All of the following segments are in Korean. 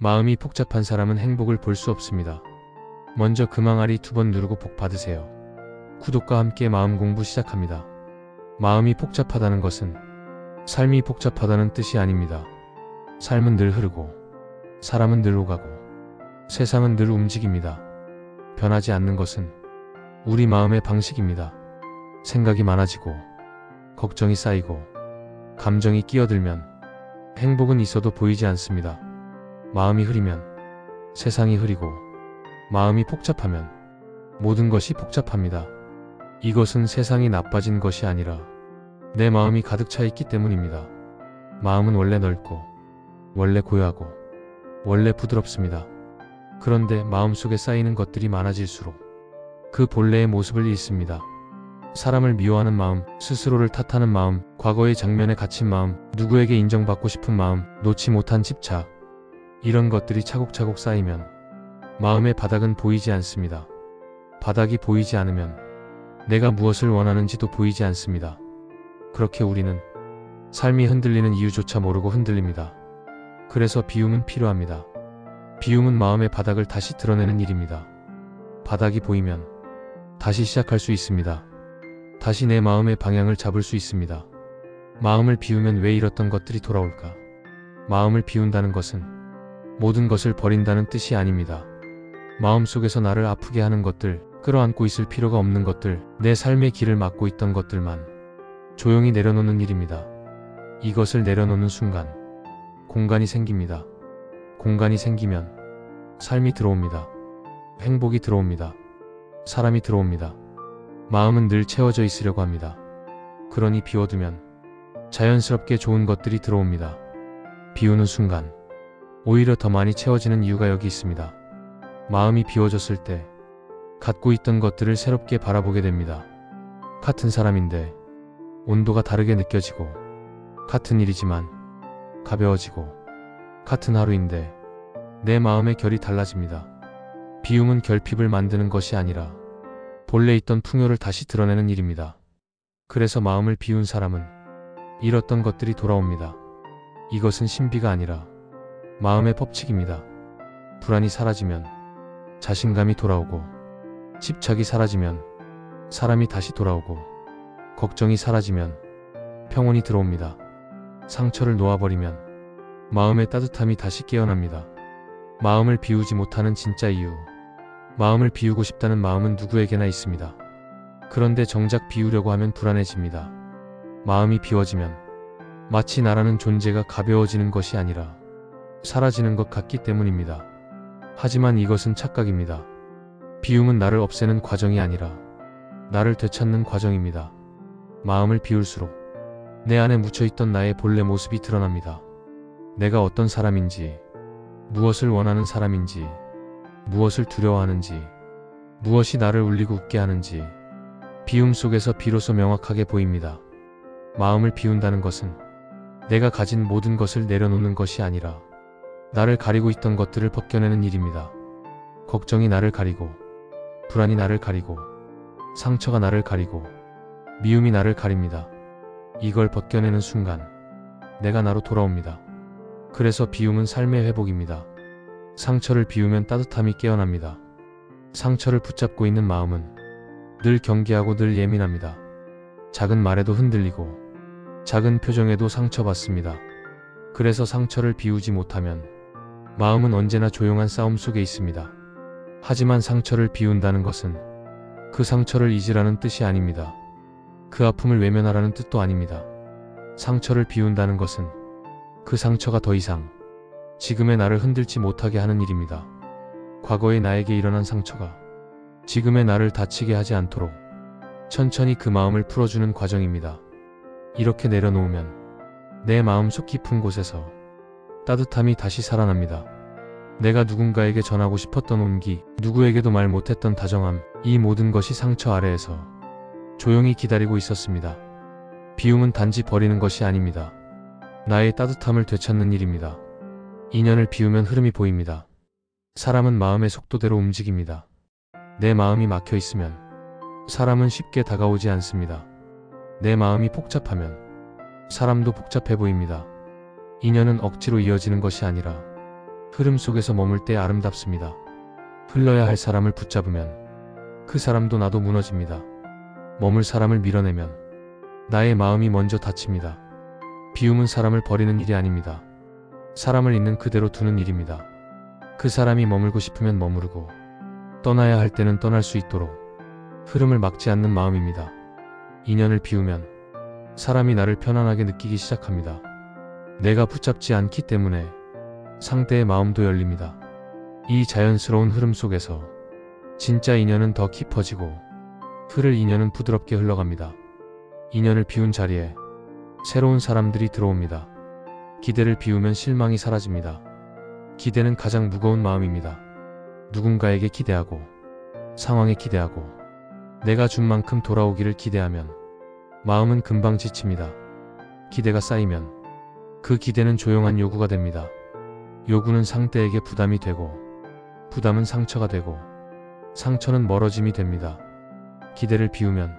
마음이 복잡한 사람은 행복을 볼 수 없습니다. 먼저 금항아리 2번 누르고 복 받으세요. 구독과 함께 마음 공부 시작합니다. 마음이 복잡하다는 것은 삶이 복잡하다는 뜻이 아닙니다. 삶은 늘 흐르고 사람은 늘 오가고 세상은 늘 움직입니다. 변하지 않는 것은 우리 마음의 방식입니다. 생각이 많아지고 걱정이 쌓이고 감정이 끼어들면 행복은 있어도 보이지 않습니다. 마음이 흐리면 세상이 흐리고 마음이 복잡하면 모든 것이 복잡합니다. 이것은 세상이 나빠진 것이 아니라 내 마음이 가득 차 있기 때문입니다. 마음은 원래 넓고 원래 고요하고 원래 부드럽습니다. 그런데 마음속에 쌓이는 것들이 많아질수록 그 본래의 모습을 잃습니다. 사람을 미워하는 마음, 스스로를 탓하는 마음, 과거의 장면에 갇힌 마음, 누구에게 인정받고 싶은 마음, 놓지 못한 집착, 이런 것들이 차곡차곡 쌓이면 마음의 바닥은 보이지 않습니다. 바닥이 보이지 않으면 내가 무엇을 원하는지도 보이지 않습니다. 그렇게 우리는 삶이 흔들리는 이유조차 모르고 흔들립니다. 그래서 비움은 필요합니다. 비움은 마음의 바닥을 다시 드러내는 일입니다. 바닥이 보이면 다시 시작할 수 있습니다. 다시 내 마음의 방향을 잡을 수 있습니다. 마음을 비우면 왜 잃었던 것들이 돌아올까? 마음을 비운다는 것은 모든 것을 버린다는 뜻이 아닙니다. 마음속에서 나를 아프게 하는 것들, 끌어안고 있을 필요가 없는 것들, 내 삶의 길을 막고 있던 것들만 조용히 내려놓는 일입니다. 이것을 내려놓는 순간 공간이 생깁니다. 공간이 생기면 삶이 들어옵니다. 행복이 들어옵니다. 사람이 들어옵니다. 마음은 늘 채워져 있으려고 합니다. 그러니 비워두면 자연스럽게 좋은 것들이 들어옵니다. 비우는 순간 오히려 더 많이 채워지는 이유가 여기 있습니다. 마음이 비워졌을 때 갖고 있던 것들을 새롭게 바라보게 됩니다. 같은 사람인데 온도가 다르게 느껴지고, 같은 일이지만 가벼워지고, 같은 하루인데 내 마음의 결이 달라집니다. 비움은 결핍을 만드는 것이 아니라 본래 있던 풍요를 다시 드러내는 일입니다. 그래서 마음을 비운 사람은 잃었던 것들이 돌아옵니다. 이것은 신비가 아니라 마음의 법칙입니다. 불안이 사라지면 자신감이 돌아오고, 집착이 사라지면 사람이 다시 돌아오고, 걱정이 사라지면 평온이 들어옵니다. 상처를 놓아버리면 마음의 따뜻함이 다시 깨어납니다. 마음을 비우지 못하는 진짜 이유, 마음을 비우고 싶다는 마음은 누구에게나 있습니다. 그런데 정작 비우려고 하면 불안해집니다. 마음이 비워지면 마치 나라는 존재가 가벼워지는 것이 아니라 사라지는 것 같기 때문입니다. 하지만 이것은 착각입니다. 비움은 나를 없애는 과정이 아니라 나를 되찾는 과정입니다. 마음을 비울수록 내 안에 묻혀있던 나의 본래 모습이 드러납니다. 내가 어떤 사람인지, 무엇을 원하는 사람인지, 무엇을 두려워하는지, 무엇이 나를 울리고 웃게 하는지 비움 속에서 비로소 명확하게 보입니다. 마음을 비운다는 것은 내가 가진 모든 것을 내려놓는 것이 아니라 나를 가리고 있던 것들을 벗겨내는 일입니다. 걱정이 나를 가리고, 불안이 나를 가리고, 상처가 나를 가리고, 미움이 나를 가립니다. 이걸 벗겨내는 순간 내가 나로 돌아옵니다. 그래서 비움은 삶의 회복입니다. 상처를 비우면 따뜻함이 깨어납니다. 상처를 붙잡고 있는 마음은 늘 경계하고 늘 예민합니다. 작은 말에도 흔들리고 작은 표정에도 상처받습니다. 그래서 상처를 비우지 못하면 마음은 언제나 조용한 싸움 속에 있습니다. 하지만 상처를 비운다는 것은 그 상처를 잊으라는 뜻이 아닙니다. 그 아픔을 외면하라는 뜻도 아닙니다. 상처를 비운다는 것은 그 상처가 더 이상 지금의 나를 흔들지 못하게 하는 일입니다. 과거의 나에게 일어난 상처가 지금의 나를 다치게 하지 않도록 천천히 그 마음을 풀어주는 과정입니다. 이렇게 내려놓으면 내 마음속 깊은 곳에서 따뜻함이 다시 살아납니다. 내가 누군가에게 전하고 싶었던 온기, 누구에게도 말 못했던 다정함, 이 모든 것이 상처 아래에서 조용히 기다리고 있었습니다. 비움은 단지 버리는 것이 아닙니다. 나의 따뜻함을 되찾는 일입니다. 인연을 비우면 흐름이 보입니다. 사람은 마음의 속도대로 움직입니다. 내 마음이 막혀 있으면 사람은 쉽게 다가오지 않습니다. 내 마음이 복잡하면 사람도 복잡해 보입니다. 인연은 억지로 이어지는 것이 아니라 흐름 속에서 머물 때 아름답습니다. 흘러야 할 사람을 붙잡으면 그 사람도 나도 무너집니다. 머물 사람을 밀어내면 나의 마음이 먼저 다칩니다. 비움은 사람을 버리는 일이 아닙니다. 사람을 있는 그대로 두는 일입니다. 그 사람이 머물고 싶으면 머무르고 떠나야 할 때는 떠날 수 있도록 흐름을 막지 않는 마음입니다. 인연을 비우면 사람이 나를 편안하게 느끼기 시작합니다. 내가 붙잡지 않기 때문에 상대의 마음도 열립니다. 이 자연스러운 흐름 속에서 진짜 인연은 더 깊어지고 흐를 인연은 부드럽게 흘러갑니다. 인연을 비운 자리에 새로운 사람들이 들어옵니다. 기대를 비우면 실망이 사라집니다. 기대는 가장 무거운 마음입니다. 누군가에게 기대하고 상황에 기대하고 내가 준 만큼 돌아오기를 기대하면 마음은 금방 지칩니다. 기대가 쌓이면 그 기대는 조용한 요구가 됩니다. 요구는 상대에게 부담이 되고 부담은 상처가 되고 상처는 멀어짐이 됩니다. 기대를 비우면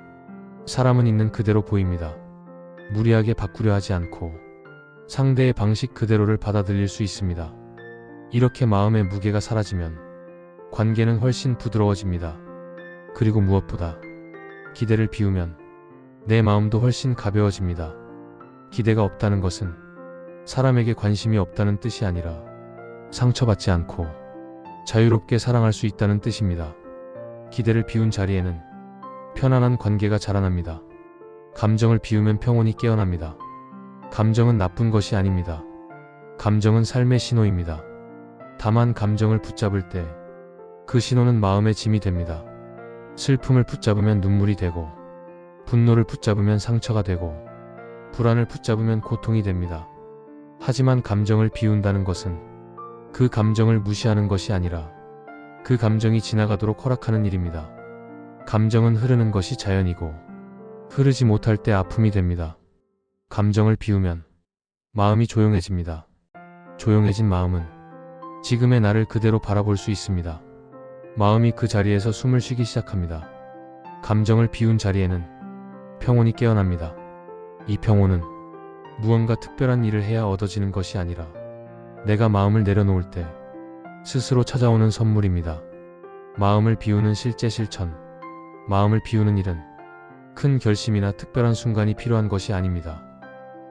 사람은 있는 그대로 보입니다. 무리하게 바꾸려 하지 않고 상대의 방식 그대로를 받아들일 수 있습니다. 이렇게 마음의 무게가 사라지면 관계는 훨씬 부드러워집니다. 그리고 무엇보다 기대를 비우면 내 마음도 훨씬 가벼워집니다. 기대가 없다는 것은 사람에게 관심이 없다는 뜻이 아니라 상처받지 않고 자유롭게 사랑할 수 있다는 뜻입니다. 기대를 비운 자리에는 편안한 관계가 자라납니다. 감정을 비우면 평온이 깨어납니다. 감정은 나쁜 것이 아닙니다. 감정은 삶의 신호입니다. 다만 감정을 붙잡을 때 그 신호는 마음의 짐이 됩니다. 슬픔을 붙잡으면 눈물이 되고 분노를 붙잡으면 상처가 되고 불안을 붙잡으면 고통이 됩니다. 하지만 감정을 비운다는 것은 그 감정을 무시하는 것이 아니라 그 감정이 지나가도록 허락하는 일입니다. 감정은 흐르는 것이 자연이고 흐르지 못할 때 아픔이 됩니다. 감정을 비우면 마음이 조용해집니다. 조용해진 마음은 지금의 나를 그대로 바라볼 수 있습니다. 마음이 그 자리에서 숨을 쉬기 시작합니다. 감정을 비운 자리에는 평온이 깨어납니다. 이 평온은 무언가 특별한 일을 해야 얻어지는 것이 아니라 내가 마음을 내려놓을 때 스스로 찾아오는 선물입니다. 마음을 비우는 실제 실천. 마음을 비우는 일은 큰 결심이나 특별한 순간이 필요한 것이 아닙니다.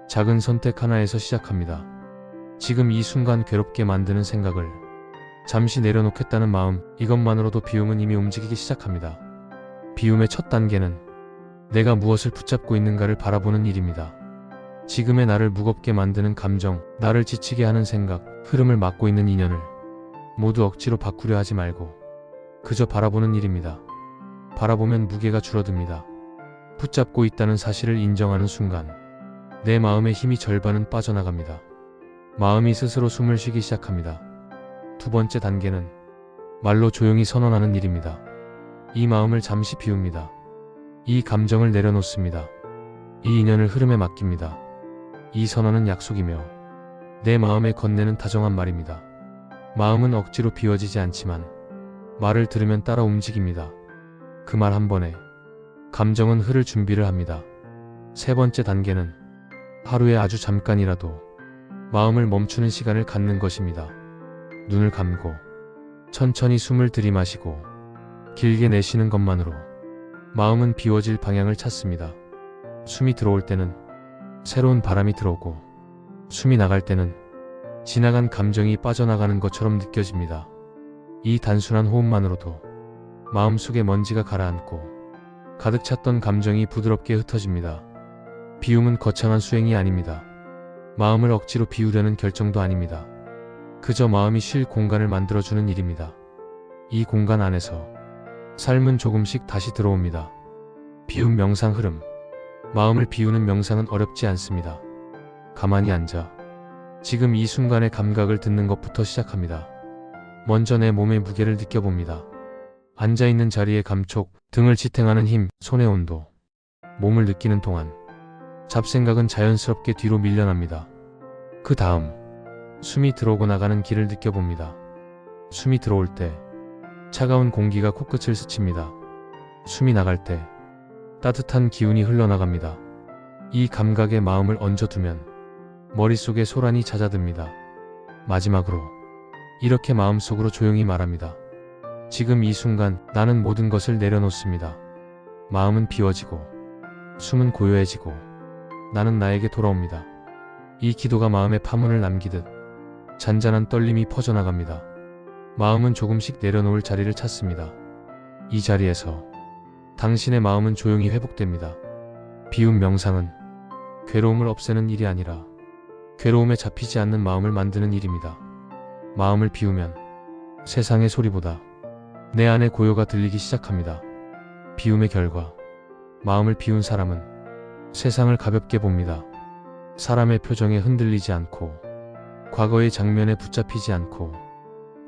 작은 선택 하나에서 시작합니다. 지금 이 순간 괴롭게 만드는 생각을 잠시 내려놓겠다는 마음, 이것만으로도 비움은 이미 움직이기 시작합니다. 비움의 첫 단계는 내가 무엇을 붙잡고 있는가를 바라보는 일입니다. 지금의 나를 무겁게 만드는 감정, 나를 지치게 하는 생각, 흐름을 막고 있는 인연을 모두 억지로 바꾸려 하지 말고 그저 바라보는 일입니다. 바라보면 무게가 줄어듭니다. 붙잡고 있다는 사실을 인정하는 순간 내 마음의 힘이 절반은 빠져나갑니다. 마음이 스스로 숨을 쉬기 시작합니다. 두 번째 단계는 말로 조용히 선언하는 일입니다. 이 마음을 잠시 비웁니다. 이 감정을 내려놓습니다. 이 인연을 흐름에 맡깁니다. 이 선언은 약속이며 내 마음에 건네는 다정한 말입니다. 마음은 억지로 비워지지 않지만 말을 들으면 따라 움직입니다. 그 말 한 번에 감정은 흐를 준비를 합니다. 세 번째 단계는 하루에 아주 잠깐이라도 마음을 멈추는 시간을 갖는 것입니다. 눈을 감고 천천히 숨을 들이마시고 길게 내쉬는 것만으로 마음은 비워질 방향을 찾습니다. 숨이 들어올 때는 새로운 바람이 들어오고 숨이 나갈 때는 지나간 감정이 빠져나가는 것처럼 느껴집니다. 이 단순한 호흡만으로도 마음속에 먼지가 가라앉고 가득 찼던 감정이 부드럽게 흩어집니다. 비움은 거창한 수행이 아닙니다. 마음을 억지로 비우려는 결정도 아닙니다. 그저 마음이 쉴 공간을 만들어주는 일입니다. 이 공간 안에서 삶은 조금씩 다시 들어옵니다. 비움 명상 흐름. 마음을 비우는 명상은 어렵지 않습니다. 가만히 앉아 지금 이 순간의 감각을 듣는 것부터 시작합니다. 먼저 내 몸의 무게를 느껴봅니다. 앉아있는 자리의 감촉, 등을 지탱하는 힘, 손의 온도. 몸을 느끼는 동안 잡생각은 자연스럽게 뒤로 밀려납니다. 그 다음 숨이 들어오고 나가는 길을 느껴봅니다. 숨이 들어올 때 차가운 공기가 코끝을 스칩니다. 숨이 나갈 때 따뜻한 기운이 흘러나갑니다. 이 감각에 마음을 얹어두면 머릿속에 소란이 잦아듭니다. 마지막으로 이렇게 마음속으로 조용히 말합니다. 지금 이 순간 나는 모든 것을 내려놓습니다. 마음은 비워지고 숨은 고요해지고 나는 나에게 돌아옵니다. 이 기도가 마음에 파문을 남기듯 잔잔한 떨림이 퍼져나갑니다. 마음은 조금씩 내려놓을 자리를 찾습니다. 이 자리에서 당신의 마음은 조용히 회복됩니다. 비움 명상은 괴로움을 없애는 일이 아니라 괴로움에 잡히지 않는 마음을 만드는 일입니다. 마음을 비우면 세상의 소리보다 내 안의 고요가 들리기 시작합니다. 비움의 결과, 마음을 비운 사람은 세상을 가볍게 봅니다. 사람의 표정에 흔들리지 않고, 과거의 장면에 붙잡히지 않고,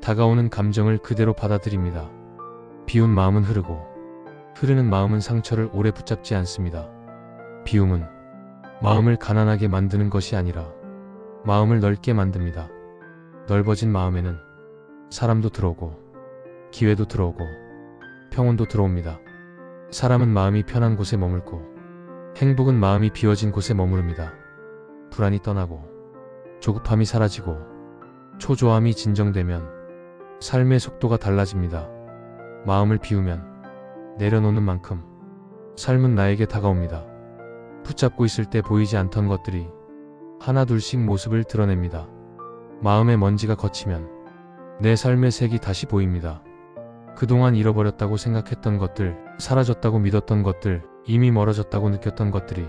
다가오는 감정을 그대로 받아들입니다. 비운 마음은 흐르는 마음은 상처를 오래 붙잡지 않습니다. 비움은 마음을 가난하게 만드는 것이 아니라 마음을 넓게 만듭니다. 넓어진 마음에는 사람도 들어오고 기회도 들어오고 평온도 들어옵니다. 사람은 마음이 편한 곳에 머물고 행복은 마음이 비워진 곳에 머무릅니다. 불안이 떠나고 조급함이 사라지고 초조함이 진정되면 삶의 속도가 달라집니다. 마음을 비우면 내려놓는 만큼 삶은 나에게 다가옵니다. 붙잡고 있을 때 보이지 않던 것들이 하나둘씩 모습을 드러냅니다. 마음의 먼지가 걷히면 내 삶의 색이 다시 보입니다. 그동안 잃어버렸다고 생각했던 것들, 사라졌다고 믿었던 것들, 이미 멀어졌다고 느꼈던 것들이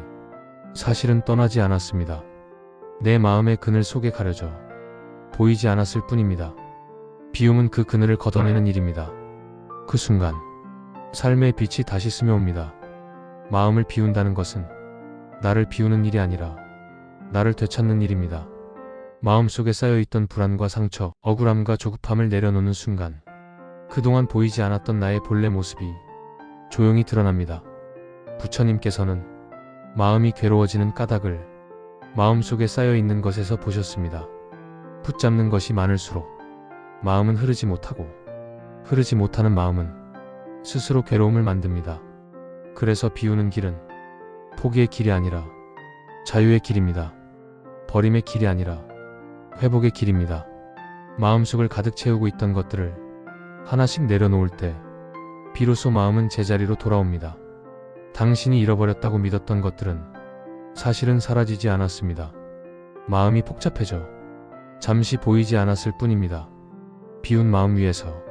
사실은 떠나지 않았습니다. 내 마음의 그늘 속에 가려져 보이지 않았을 뿐입니다. 비움은 그 그늘을 걷어내는 일입니다. 그 순간 삶의 빛이 다시 스며옵니다. 마음을 비운다는 것은 나를 비우는 일이 아니라 나를 되찾는 일입니다. 마음속에 쌓여있던 불안과 상처, 억울함과 조급함을 내려놓는 순간 그동안 보이지 않았던 나의 본래 모습이 조용히 드러납니다. 부처님께서는 마음이 괴로워지는 까닭을 마음속에 쌓여있는 것에서 보셨습니다. 붙잡는 것이 많을수록 마음은 흐르지 못하고 흐르지 못하는 마음은 스스로 괴로움을 만듭니다. 그래서 비우는 길은 포기의 길이 아니라 자유의 길입니다. 버림의 길이 아니라 회복의 길입니다. 마음속을 가득 채우고 있던 것들을 하나씩 내려놓을 때 비로소 마음은 제자리로 돌아옵니다. 당신이 잃어버렸다고 믿었던 것들은 사실은 사라지지 않았습니다. 마음이 복잡해져 잠시 보이지 않았을 뿐입니다. 비운 마음 위에서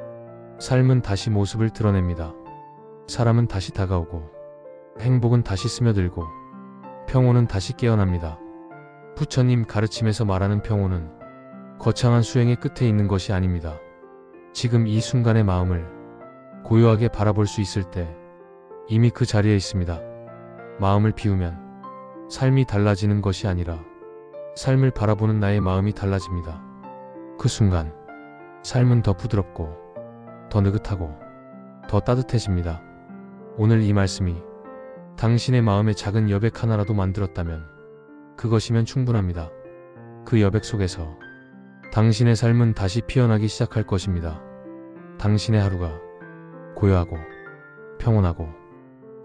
삶은 다시 모습을 드러냅니다. 사람은 다시 다가오고 행복은 다시 스며들고 평온은 다시 깨어납니다. 부처님 가르침에서 말하는 평온은 거창한 수행의 끝에 있는 것이 아닙니다. 지금 이 순간의 마음을 고요하게 바라볼 수 있을 때 이미 그 자리에 있습니다. 마음을 비우면 삶이 달라지는 것이 아니라 삶을 바라보는 나의 마음이 달라집니다. 그 순간 삶은 더 부드럽고 더 느긋하고 더 따뜻해집니다. 오늘 이 말씀이 당신의 마음의 작은 여백 하나라도 만들었다면 그것이면 충분합니다. 그 여백 속에서 당신의 삶은 다시 피어나기 시작할 것입니다. 당신의 하루가 고요하고 평온하고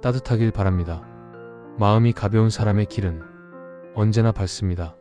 따뜻하길 바랍니다. 마음이 가벼운 사람의 길은 언제나 밝습니다.